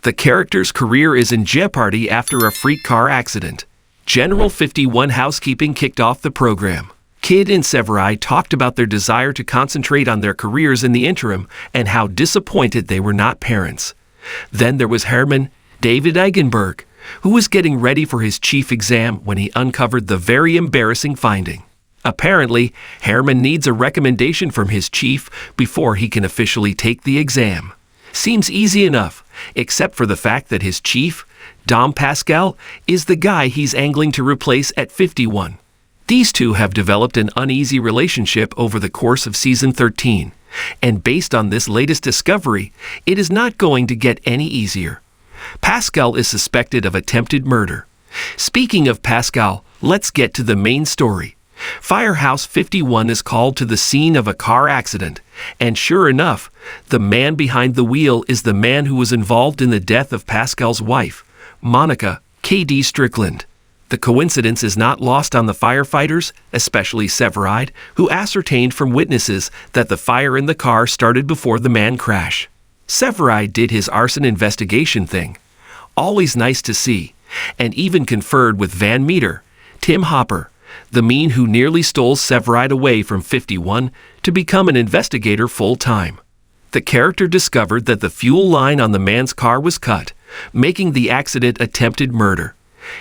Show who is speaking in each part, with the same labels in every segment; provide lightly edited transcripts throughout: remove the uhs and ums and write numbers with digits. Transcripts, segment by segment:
Speaker 1: The character's career is in jeopardy after a freak car accident. General 51 housekeeping kicked off the program. Kid and Severide talked about their desire to concentrate on their careers in the interim and how disappointed they were not parents. Then there was Herman David Eigenberg, who was getting ready for his chief exam when he uncovered the very embarrassing finding. Apparently, Herman needs a recommendation from his chief before he can officially take the exam. Seems easy enough, except for the fact that his chief, Dom Pascal, is the guy he's angling to replace at 51. These two have developed an uneasy relationship over the course of season 13, and based on this latest discovery, it is not going to get any easier. Pascal is suspected of attempted murder. Speaking of Pascal, let's get to the main story. Firehouse 51 is called to the scene of a car accident, and sure enough, the man behind the wheel is the man who was involved in the death of Pascal's wife, Monica K.D. Strickland. The coincidence is not lost on the firefighters, especially Severide, who ascertained from witnesses that the fire in the car started before the man crashed. Severide did his arson investigation thing, always nice to see, and even conferred with Van Meter, Tim Hopper, the mean who nearly stole Severide away from 51 to become an investigator full-time. The character discovered that the fuel line on the man's car was cut, making the accident attempted murder.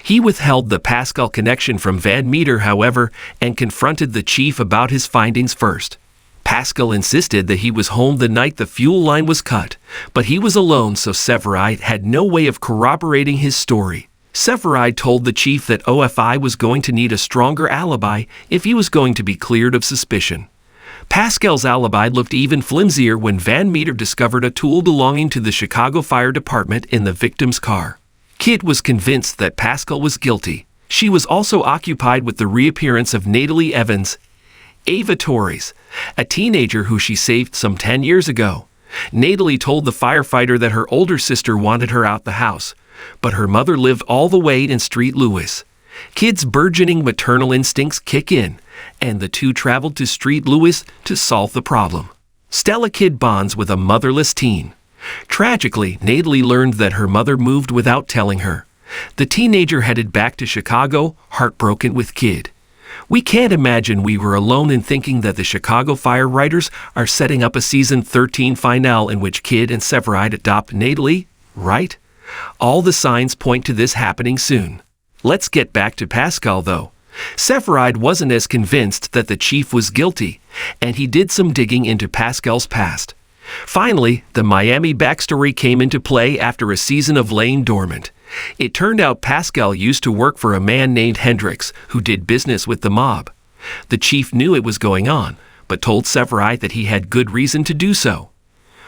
Speaker 1: He withheld the Pascal connection from Van Meter, however, and confronted the chief about his findings first. Pascal insisted that he was home the night the fuel line was cut, but he was alone, so Severide had no way of corroborating his story. Severide told the chief that OFI was going to need a stronger alibi if he was going to be cleared of suspicion. Pascal's alibi looked even flimsier when Van Meter discovered a tool belonging to the Chicago Fire Department in the victim's car. Kit was convinced that Pascal was guilty. She was also occupied with the reappearance of Natalie Evans, Ava Torres, a teenager who she saved some 10 years ago. Natalie told the firefighter that her older sister wanted her out the house, but her mother lived all the way in Street Lewis. Kid's burgeoning maternal instincts kick in, and the two traveled to Street Lewis to solve the problem. Stella Kid bonds with a motherless teen. Tragically, Natalie learned that her mother moved without telling her. The teenager headed back to Chicago, heartbroken with Kid. We can't imagine we were alone in thinking that the Chicago Fire writers are setting up a season 13 finale in which Kid and Severide adopt Natalie, right? All the signs point to this happening soon. Let's get back to Pascal, though. Severide wasn't as convinced that the chief was guilty, and he did some digging into Pascal's past. Finally, the Miami backstory came into play after a season of laying dormant. It turned out Pascal used to work for a man named Hendricks, who did business with the mob. The chief knew it was going on, but told Severide that he had good reason to do so.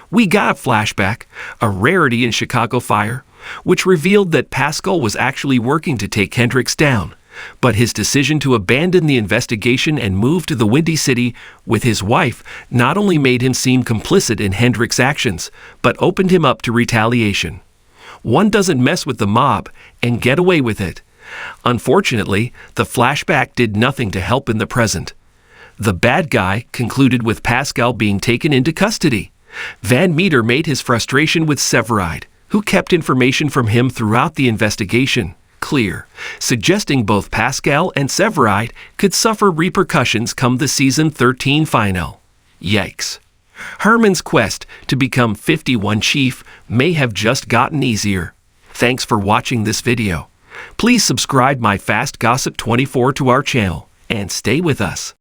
Speaker 1: We got a flashback, a rarity in Chicago Fire, which revealed that Pascal was actually working to take Hendricks down, but his decision to abandon the investigation and move to the Windy City with his wife not only made him seem complicit in Hendricks' actions, but opened him up to retaliation. One doesn't mess with the mob and get away with it. Unfortunately, the flashback did nothing to help in the present. The bad guy concluded with Pascal being taken into custody. Van Meter made his frustration with Severide, who kept information from him throughout the investigation clear, suggesting both Pascal and Severide could suffer repercussions come the season 13 final. Yikes. Herman's quest to become 51 chief may have just gotten easier. Thanks for watching this video. Please subscribe my Fast Gossip 24 to our channel and stay with us.